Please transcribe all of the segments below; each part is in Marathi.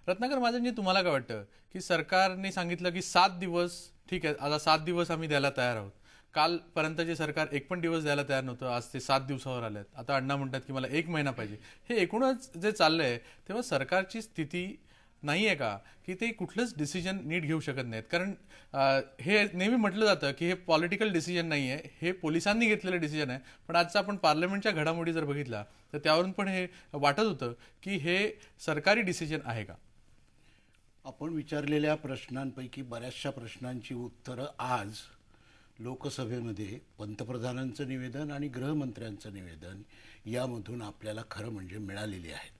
रत्नाकर महाजनजी, तुम्हाला काय वाटतं की सरकारने सांगितलं की 7 दिवस, ठीक आहे, आता 7 दिवस आम्ही द्यायला तयार आहोत. कालपर्यंतचे सरकार एक पण दिवस द्यायला तयार नव्हतं, आज ते 7 दिवसावर आलेत. आता अण्णा म्हणतात की मला 1 महिना पाहिजे. हे एकूणच जे चाललंय तेव्हा सरकारची स्थिती नाही आहे का की ते कुठलंच डिसिजन नीट घेऊ शकत नाहीत? कारण हे नेहमी म्हटलं जातं की हे पॉलिटिकल डिसिजन नाही आहे, हे पोलिसांनी घेतलेलं डिसिजन आहे. पण आजचा आपण पार्लमेंटच्या घडामोडी जर बघितला तर त्यावरून पण हे वाटत होतं की हे सरकारी डिसिजन आहे का? आपण विचारलेल्या प्रश्नांपैकी बऱ्याचशा प्रश्नांची उत्तरं आज लोकसभेमध्ये पंतप्रधानांचं निवेदन आणि गृहमंत्र्यांचं निवेदन यामधून आपल्याला खरं म्हणजे मिळालेली आहेत.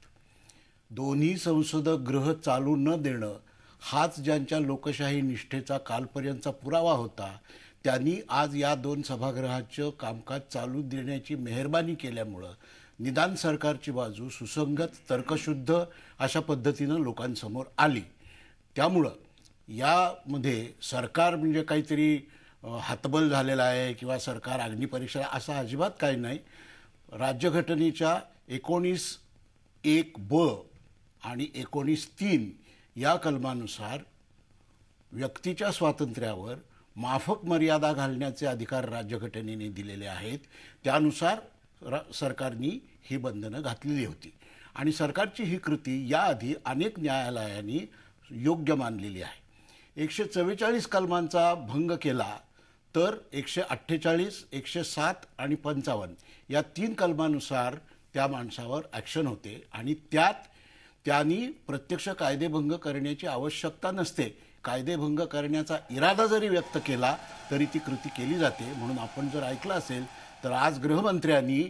दोन्ही संसदगृह चालू न देणं हाच ज्यांच्या लोकशाही निष्ठेचा कालपर्यंतचा पुरावा होता, त्यांनी आज या 2 सभागृहाचं कामकाज चालू देण्याची मेहरबानी केल्यामुळं निदान सरकारची बाजू सुसंगत, तर्कशुद्ध अशा पद्धतीनं लोकांसमोर आली. त्यामुळं यामध्ये सरकार म्हणजे काहीतरी हतबल झालेला आहे किंवा सरकार अग्निपरीक्षा असं अजिबात काही नाही. राज्यघटनेच्या 19(1)(ब) आणि 19(3) या कलमानुसार व्यक्तीच्या स्वातंत्र्यावर माफक मर्यादा घालण्याचे अधिकार राज्यघटनेने दिलेले आहेत. त्यानुसार सरकारने ही बंधनं घातलेली होती आणि सरकारची ही कृती याआधी अनेक न्यायालयांनी योग्य मानलेली आहे. 144 कलमांचा भंग केला तर 148, 107 आणि 55 या 3 कलमानुसार त्या माणसावर ॲक्शन होते आणि त्यात त्यांनी प्रत्यक्ष कायदेभंग करण्याची आवश्यकता नसते. कायदेभंग करण्याचा इरादा जरी व्यक्त केला तरी ती कृती केली जाते. म्हणून आपण जर ऐकलं असेल तर आज गृहमंत्र्यांनी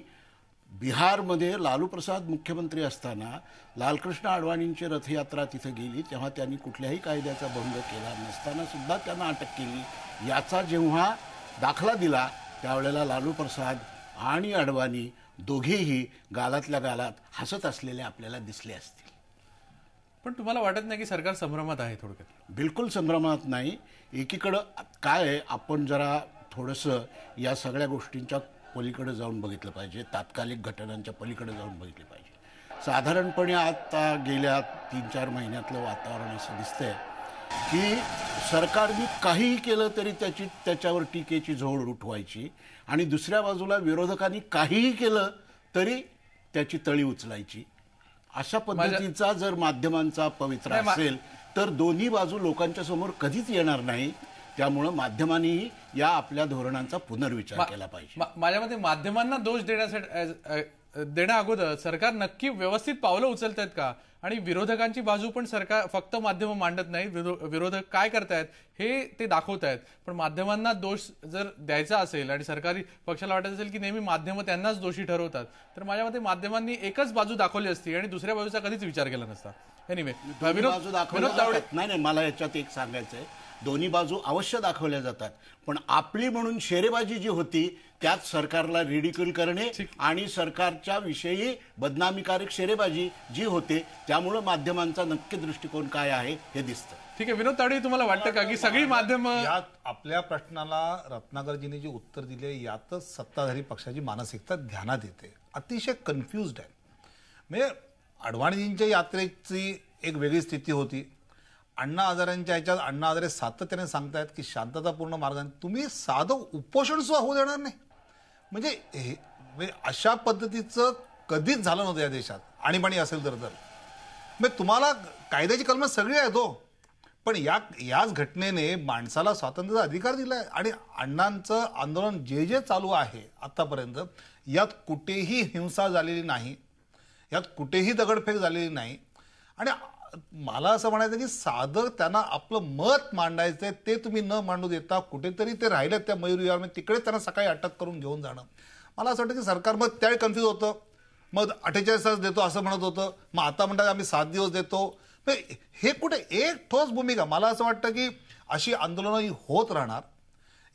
बिहारमध्ये लालू प्रसाद मुख्यमंत्री असताना लालकृष्ण अडवाणींची रथयात्रा तिथे गेली तेव्हा त्यांनी कुठल्याही कायद्याचा भंग केला नसताना सुद्धा त्यांना अटक केली. याचा जेव्हा दाखला दिला त्यावेळेला लालू प्रसाद आणि अडवाणी दोघेही गालातल्या गालात हसत असलेले आपल्याला दिसले असतील. पण तुम्हाला वाटत नाही की सरकार संभ्रमात आहे? थोडक्यात बिलकुल संभ्रमात नाही. एकीकडं काय आहे, आपण जरा थोडंसं या सगळ्या गोष्टींच्या पलीकडे जाऊन बघितलं पाहिजे, तात्कालिक घटनांच्या पलीकडे जाऊन बघितलं पाहिजे. साधारणपणे आता गेल्या 3-4 महिन्यातलं वातावरण असं दिसतंय की सरकारने काहीही केलं तरी त्याच्यावर टीकेची झोड उठवायची आणि दुसऱ्या बाजूला विरोधकांनी काहीही केलं तरी त्याची तळी उचलायची. अशा पद्धतीचा जर माध्यमांचा पवित्रा असेल तर दोन्ही बाजू लोकांच्या समोर कधीच येणार नाही. त्यामुळं माध्यमांनीही या आपल्या धोरणांचा पुनर्विचार केला पाहिजे. माझ्या मते माध्यमांना दोष देण्या अगोदर सरकार नक्की व्यवस्थित पावलं उचलत आहेत का आणि विरोधकांची बाजू पण सरकार फक्त माध्यम मांडत नाही, विरोधक काय करतायत हे ते दाखवत आहेत. पण माध्यमांना दोष जर द्यायचा असेल आणि सरकारी पक्षाला वाटत असेल की नेहमी माध्यम त्यांनाच दोषी ठरवतात तर माझ्या मते माध्यमांनी एकच बाजू दाखवली असती आणि दुसऱ्या बाजूचा कधीच विचार केला नसता. एनिवे, नाही, मला याच्यात एक सांगायचं आहे, दोन्ही बाजू अवश्य दाखवल्या जातात पण आपली म्हणून शेरेबाजी जी होती त्यात सरकारला रिडिक्यूल करणे आणि सरकारच्या विषयी बदनामीकारक शेरेबाजी जी होते त्यामुळे माध्यमांचा नक्की दृष्टिकोन काय आहे हे दिसतं. ठीक आहे, विनोद तावडे, तुम्हाला वाटतं का की सगळी माध्यम यात आपल्या प्रश्नाला रत्नाकरजींनी जे उत्तर दिले यातच सत्ताधारी पक्षाची मानसिकता ध्यानात येते. अतिशय कन्फ्युज्ड आहे. म्हणजे अडवाणीजींच्या यात्रेची एक वेगळी स्थिती होती. अण्णा हजारेंच्या ह्याच्यात अण्णा हजारे सातत्याने सांगतायत की शांततापूर्ण मार्गाने तुम्ही साधं उपोषण सुद्धा होऊ देणार नाही. म्हणजे अशा पद्धतीचं कधीच झालं नव्हतं या देशात. आणीबाणी असेल तर म्हणजे तुम्हाला कायद्याची कलमं सगळी आहेत हो, पण याच घटनेने माणसाला स्वातंत्र्याचा अधिकार दिलाय. आणि अण्णांचं आंदोलन जे जे चालू आहे आतापर्यंत यात कुठेही हिंसा झालेली नाही, यात कुठेही दगडफेक झालेली नाही. आणि मला असं म्हणायचं की साधं त्यांना आपलं मत मांडायचंय ते तुम्ही न मांडू देता कुठेतरी ते राहिलेत त्या मयूर विहारमध्ये, तिकडे त्यांना सकाळी अटक करून घेऊन जाणं. मला असं वाटतं की सरकार मग त्यावेळी कन्फ्यूज होतं. मग 48 तास देतो असं म्हणत होतं, मग आता म्हणतात आम्ही 7 दिवस देतो. हे कुठे एक ठोस भूमिका. मला असं वाटतं की अशी आंदोलनं ही होत राहणार.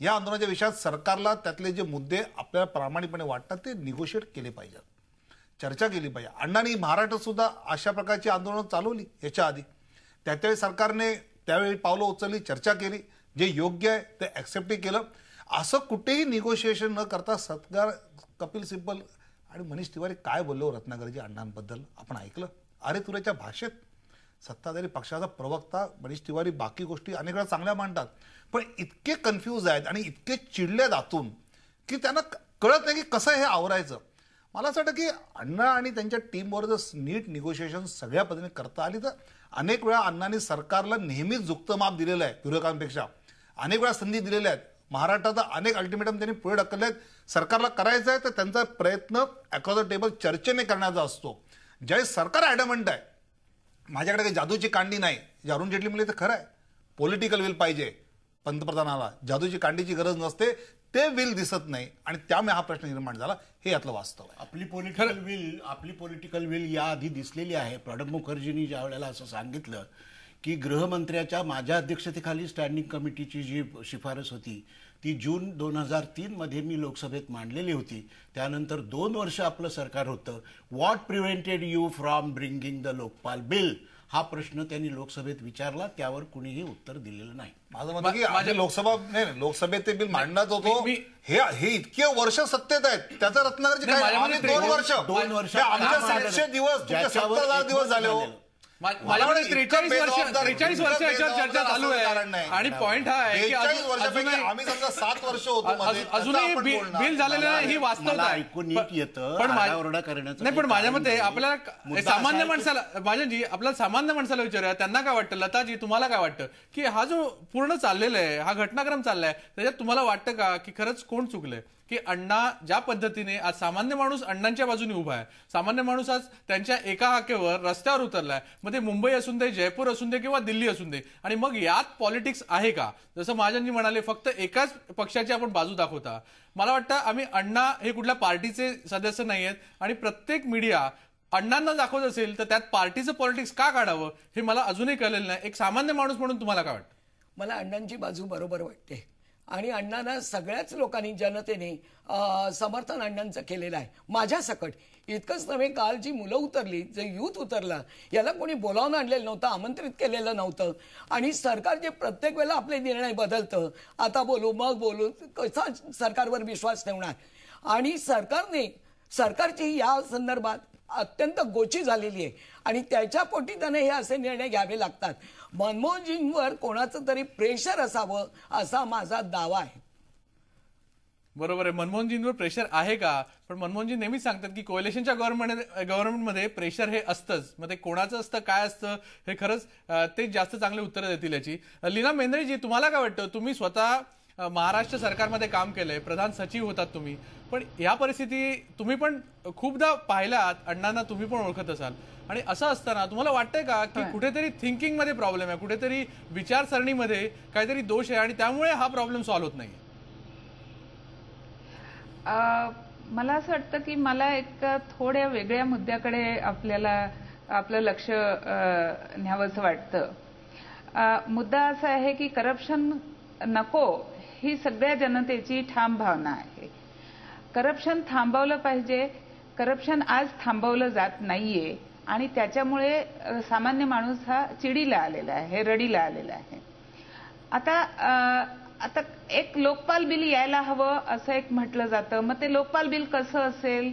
या आंदोलनाच्या विषयात सरकारला त्यातले जे मुद्दे आपल्याला प्रामाणिकपणे वाटतात ते निगोशिएट केले पाहिजेत, चर्चा केली पाहिजे. अण्णांनी महाराष्ट्रात सुद्धा अशा प्रकारची आंदोलनं चालवली याच्या आधी. त्यावेळी सरकारने त्यावेळी पावलं उचलली, चर्चा केली, जे योग्य आहे ते ॲक्सेप्टही केलं. असं कुठेही निगोशिएशन न करता सरकार कपिल सिब्बल आणि मनीष तिवारी काय बोललो रत्नाकरजी अण्णांबद्दल आपण ऐकलं. अरे तुरेच्या भाषेत सत्ताधारी पक्षाचा प्रवक्ता मनीष तिवारी बाकी गोष्टी अनेक वेळा चांगल्या मांडतात, पण इतके कन्फ्यूज आहेत आणि इतके चिडलेत आतून की त्यांना कळत नाही की कसं हे आवरायचं. मला असं वाटतं की अण्णा आणि त्यांच्या टीमवर जर नीट निगोशिएशन सगळ्या पद्धतीने करता आली तर अनेक वेळा अण्णांनी सरकारला नेहमीच झुकतं माप दिलेलं आहे विरोधकांपेक्षा, अनेक वेळा संधी दिलेल्या आहेत. महाराष्ट्रात अनेक अल्टिमेटम त्यांनी पुढे ढकलले आहेत. सरकारला करायचं आहे तर त्यांचा प्रयत्न अक्रॉस द टेबल चर्चेने करण्याचा असतो. ज्यावेळेस सरकार ॲडमंट आहे, माझ्याकडे काही जादूची कांडी नाही, जे अरुण जेटली म्हणले ते खरं आहे, पॉलिटिकल विल पाहिजे पंतप्रधानाला, जादूची कांडीची गरज नसते, ते विल दिसत नाही आणि त्यामुळे हा प्रश्न निर्माण झाला, हे यातलं वास्तव आहे. आपली पॉलिटिकल विल याआधी दिसलेली आहे. प्रणब मुखर्जींनी ज्या वेळेला असं सांगितलं की गृहमंत्र्याच्या माझ्या अध्यक्षतेखाली स्टँडिंग कमिटीची जी शिफारस होती ती जून 2003 मध्ये मी लोकसभेत मांडलेली होती, त्यानंतर 2 वर्ष आपलं सरकार होतं, what prevented you from bringing the Lokpal bill, हा प्रश्न त्यांनी लोकसभेत विचारला, त्यावर कुणीही उत्तर दिलेलं नाही. माझं म्हणणं की माझ्या लोकसभेत ते बिल मांडण्यात होतो, हे इतके वर्ष सत्तेत आहेत, त्याचं रत्नाकरची काय 2 वर्ष आमच्या 700 दिवस 70,000 दिवस झाले हो. मला वाटतं 43 वर्ष याच्यावर चर्चा चालू आहे आणि पॉइंट हा आहे की आम्ही समजा 7 वर्ष होतो, अजूनही बिल झालेलं नाही, ही वास्तवता आहे. ऐकून येतं नाही, पण माझ्या मते आपल्याला सामान्य माणसाला, माझ्याजी आपल्याला सामान्य माणसाला विचारूया, त्यांना काय वाटतं, लताजी तुम्हाला काय वाटतं की हा जो पूर्ण चाललेला आहे, हा घटनाक्रम चाललाय, त्याच्यात तुम्हाला वाटतं का की खरंच कोण चुकलंय, की अण्णा ज्या पद्धतीने आज सामान्य माणूस अण्णांच्या बाजूने उभा आहे, सामान्य माणूस आज त्यांच्या एका हाकेवर रस्त्यावर उतरलाय, मग ते मुंबई असून दे, जयपूर असून दे किंवा दिल्ली असून दे, आणि मग यात पॉलिटिक्स आहे का? जसं महाजनजी म्हणाले फक्त एकाच पक्षाची आपण बाजू दाखवता. मला वाटतं आम्ही अण्णा हे कुठल्या पार्टीचे सदस्य नाही आहेत आणि प्रत्येक मीडिया अण्णांना दाखवत असेल तर त्यात पार्टीचं पॉलिटिक्स का काढावं हे मला अजूनही कळलेलं नाही. एक सामान्य माणूस म्हणून तुम्हाला काय वाटतं? मला अण्णांची बाजू बरोबर वाटते आणि अण्णांना सगळ्याच लोकांनी, जनतेने समर्थन अण्णांचं केलेलं आहे. माझ्या सकट इतकंच नव्हे, काल जी मुलं उतरली, जे युथ उतरलं, याला कोणी बोलावून आणलेलं नव्हतं, आमंत्रित केलेलं नव्हतं. आणि सरकार जे प्रत्येक वेळेला आपले निर्णय बदलतं, आता बोलू मग बोलू, कसा सरकारवर विश्वास ठेवणार? आणि सरकारची या संदर्भात अत्यंत गोची झालेली आहे आणि त्याच्या पोटी त्याने हे असे निर्णय घ्यावे लागतात. मनमोहनजींवर कोणाचं तरी प्रेशर असावं असा माझा दावा आहे. बरोबर आहे, मनमोहनजींवर प्रेशर आहे का? पण मनमोहनजी नेहमीच सांगतात की कोएलिशनच्या गव्हर्नमेंटमध्ये प्रेशर हे असतंच. मग ते कोणाचं असतं, काय असतं, हे खरंच ते जास्त चांगले उत्तरं देतील याची. लीना मेंद्रेजी, तुम्हाला काय वाटतं? तुम्ही स्वतः महाराष्ट्र सरकारमध्ये काम केलंय, प्रधान सचिव होतात तुम्ही, पण या परिस्थिती तुम्ही पण खूपदा पाहिल्यात, अण्णांना तुम्ही पण ओळखत असाल, आणि असं असताना तुम्हाला वाटतंय का की कुठेतरी थिंकिंगमध्ये प्रॉब्लेम आहे, कुठेतरी विचारसरणीमध्ये काहीतरी दोष आहे आणि त्यामुळे हा प्रॉब्लेम सॉल्व्ह होत नाही? मला असं वाटतं की मला एक थोड्या वेगळ्या मुद्द्याकडे आपलं लक्ष न्यावंसं वाटतं. मुद्दा असा आहे की करप्शन नको ही सगळ्या जनतेची ठाम भावना आहे. करप्शन थांबवलं पाहिजे. करप्शन आज थांबवलं जात नाहीये आणि त्याच्यामुळे सामान्य माणूस हा चिडीला आलेला आहे, रडीला आलेला आहे. आता एक लोकपाल बिल यायला हवं असं एक म्हटलं जातं. मग ते लोकपाल बिल कसं असेल,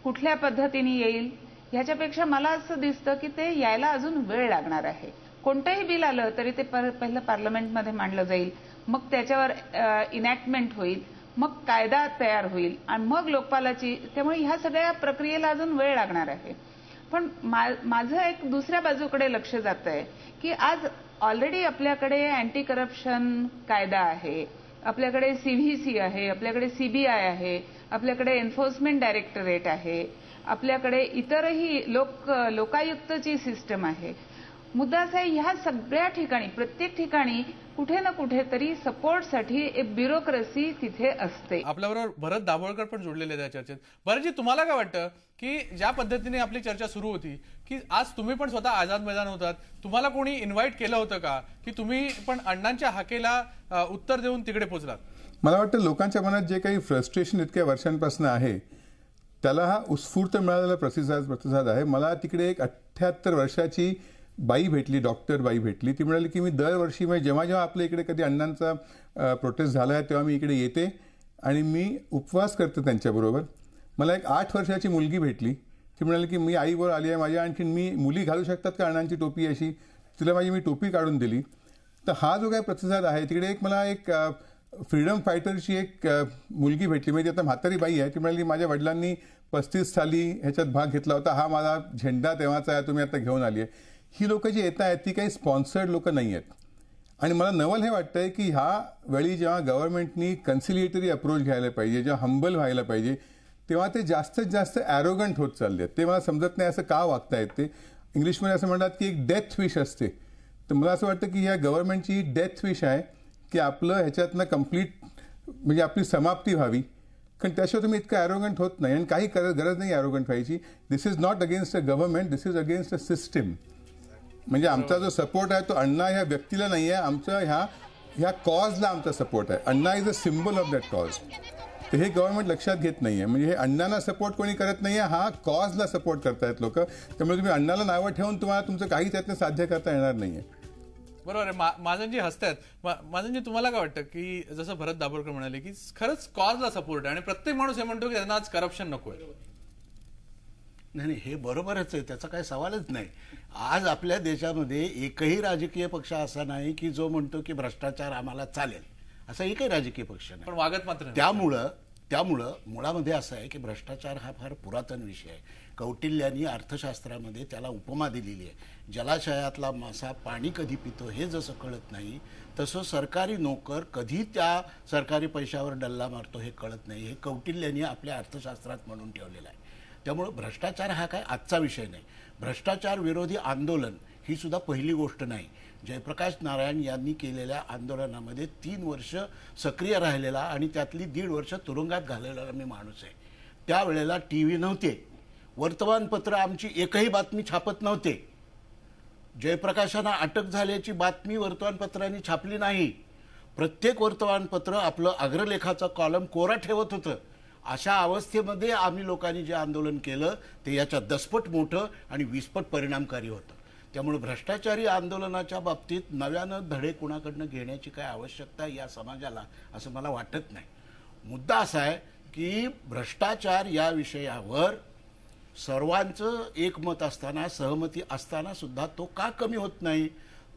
कुठल्या पद्धतीने येईल, ह्याच्यापेक्षा मला असं दिसतं की ते यायला अजून वेळ लागणार आहे. कोणतंही बिल आलं तरी ते पहिलं पार्लमेंटमध्ये मांडलं जाईल, मग त्याच्यावर इनॅक्टमेंट होईल, मग कायदा तयार होईल आणि मग लोकपालाची, त्यामुळे ह्या सगळ्या प्रक्रियेला अजून वेळ लागणार आहे. पण माझं एक दुसऱ्या बाजूकडे लक्ष जात आहे की आज ऑलरेडी आपल्याकडे अँटी करप्शन कायदा आहे, आपल्याकडे CVC आहे, आपल्याकडे CBI आहे, आपल्याकडे एन्फोर्समेंट डायरेक्टरेट आहे, आपल्याकडे इतरही लोकायुक्तची सिस्टम आहे. मुद्दा असा आहे, ह्या सगळ्या ठिकाणी, प्रत्येक ठिकाणी कुठे ना कुठेतरी सपोर्टसाठी एक ब्युरोक्रेसी तिथे असते. आपल्याबरोबर भरत दाभोळकर पण जोडलेले त्या चर्चेत. भरतजी, तुम्हाला काय वाटतं की ज्या पद्धतीने आपली चर्चा सुरू होती की आज तुम्ही पण स्वतः आझाद मैदान होतात, तुम्हाला कोणी इन्व्हाइट केलं होतं का की तुम्ही पण अण्णांच्या हाकेला उत्तर देऊन तिकडे पोहोचलात? मला वाटतं लोकांच्या मनात जे काही फ्रस्ट्रेशन इतक्या वर्षांपासून आहे त्याला हा उत्स्फूर्त मिळालेला प्रतिसाद आहे. मला तिकडे एक 78 वर्षाची बाई भेटली, डॉक्टर बाई भेटली. ती म्हणाली की मी दरवर्षी जेव्हा जेव्हा आपल्या इकडे कधी अण्णांचा प्रोटेस्ट झाला आहे तेव्हा मी इकडे येते आणि मी उपवास करते त्यांच्याबरोबर. मला एक 8 वर्षाची मुलगी भेटली. ती म्हणाली की मी आईवर आली आहे माझ्या, आणखी मी मुली घालू शकतात का अण्णांची टोपी अशी, तिला मी टोपी काढून दिली. तर हा जो काही प्रतिसाद आहे तिकडे मला एक फ्रीडम फायटरची एक मुलगी भेटली, म्हणजे आता म्हातारी बाई आहे, ती म्हणाली माझ्या वडिलांनी 35 साली ह्याच्यात भाग घेतला होता, हा माझा झेंडा तेव्हाचा आहे, तुम्ही आता घेऊन आली आहे. ही लोक जी येत आहेत ती काही स्पॉन्सर्ड लोक नाही आहेत. आणि मला नवल हे वाटतंय की ह्या वेळी जेव्हा गव्हर्नमेंटनी कन्सिलिएटरी अप्रोच घ्यायला पाहिजे, जेव्हा हंबल व्हायला पाहिजे, तेव्हा ते जास्तीत जास्त ॲरोगंट होत चालले आहेत. ते मला समजत नाही असं का वागतायत. ते इंग्लिशमध्ये असं म्हणतात की एक डेथ विश असते. तर मला असं वाटतं की ह्या गव्हर्नमेंटची डेथ विश आहे की आपलं ह्याच्यातनं कम्प्लीट म्हणजे आपली समाप्ती व्हावी. कारण त्याशिवाय तुम्ही इतकं ॲरोगंट होत नाही आणि काही गरज नाही ॲरोगंट व्हायची. This is not against a government, this is against a system. म्हणजे आमचा जो सपोर्ट आहे तो अण्णा ह्या व्यक्तीला नाही आहे, आमचा ह्या कॉजला आमचा सपोर्ट आहे. Anna is a symbol of that cause. तर हे गव्हर्नमेंट लक्षात घेत नाही आहे. म्हणजे हे अण्णांना सपोर्ट कोणी करत नाही आहे, हा कॉजला सपोर्ट करतायत लोक. त्यामुळे तुम्ही अण्णाला नावं ठेवून तुम्हाला तुमचं काही त्यातनं साध्य करता येणार नाही आहे. बरोबर आहे. महाजनजी हसतात. महाजनजी तुम्हाला काय वाटतं की जसं भरत दाभोळकर म्हणाले की खरंच कॉजला सपोर्ट आहे आणि प्रत्येक माणूस हे म्हणतो की त्यांना आज करप्शन नको आहे. नाही, हे बरोबरच आहे, त्याचा काही सवालच नाही. आज आपल्या देशामध्ये एकही राजकीय पक्ष असा नाही की जो म्हणतो की भ्रष्टाचार आम्हाला चालेल, असा एकही राजकीय पक्ष नाही. पण वागत मात्र नाही. त्यामुळं मुळामध्ये असं आहे की भ्रष्टाचार हा फार पुरातन विषय आहे. कौटिल्यानी अर्थशास्त्रामध्ये त्याला उपमा दिलेली आहे. जलाशयातला मासा पाणी कधी पितो हे जसं कळत नाही, तसं सरकारी नोकर कधी त्या सरकारी पैशावर डल्ला मारतो हे कळत नाही. हे कौटिल्यानी आपल्या अर्थशास्त्रात म्हणून ठेवलेलं आहे. त्यामुळं भ्रष्टाचार हा काय आजचा विषय नाही. भ्रष्टाचार विरोधी आंदोलन ही सुद्धा पहिली गोष्ट नाही. जयप्रकाश नारायण यांनी केलेल्या आंदोलनामध्ये 3 वर्ष सक्रिय राहिलेला आणि त्यातली 1.5 वर्ष तुरुंगात घालवलेला मी माणूस आहे. त्यावेळेला TV नव्हते, वर्तमानपत्र आमची एकही बातमी छापत नव्हते. जयप्रकाशांना अटक झाल्याची बातमी वर्तमानपत्रांनी छापली नाही. प्रत्येक वर्तमानपत्र आपलं अग्रलेखाचा कॉलम कोरा ठेवत होतं. अशा अवस्थेमध्ये आम्ही लोकांनी जे आंदोलन केलं ते याच्या 10पट मोठं आणि 20पट परिणामकारी होतं. त्यामुळे भ्रष्टाचारी आंदोलनाच्या बाबतीत नव्यानं धडे कुणाकडनं घेण्याची काय आवश्यकता या समाजाला असं मला वाटत नाही. मुद्दा असा आहे की भ्रष्टाचार या विषयावर सर्वांचं एकमत असताना, सहमती असताना सुद्धा तो का कमी होत नाही.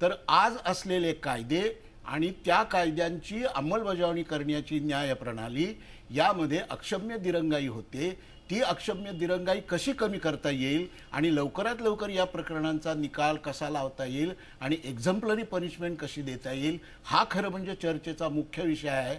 तर आज असलेले कायदे आणि त्या कायद्यांची अंमलबजावणी करण्याची न्यायप्रणाली यामध्ये अक्षम्य दिरंगाई होते. ती अक्षम्य दिरंगाई कशी कमी करता येईल आणि लवकरात लवकर या प्रकरणांचा निकाल कसा लावता येईल आणि एक्झम्पलरी पनिशमेंट कशी देता येईल, हा खरं म्हणजे चर्चेचा मुख्य विषय आहे.